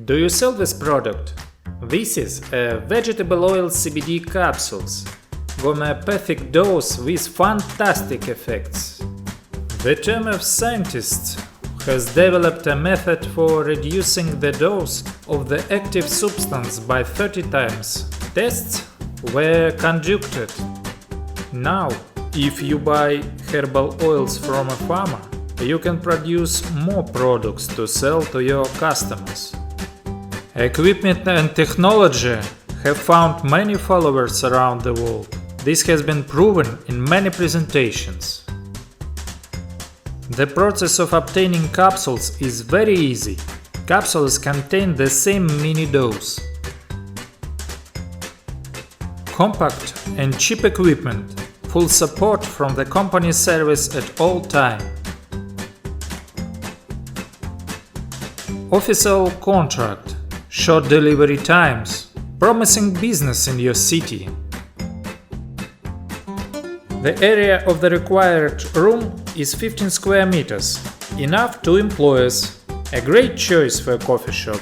Do you sell this product? This is a vegetable oil CBD capsules, homeopathic dose with fantastic effects. The team of scientists has developed a method for reducing the dose of the active substance by 30 times. Tests were conducted. Now, if you buy herbal oils from a farmer, you can produce more products to sell to your customers. Equipment and technology have found many followers around the world. This has been proven in many presentations. The process of obtaining capsules is very easy. Capsules contain the same mini dose. Compact and cheap equipment, full support from the company service at all time. Official contract, short delivery times, promising business in your city. The area of the required room is 15 square meters, enough 2 employees, a great choice for a coffee shop.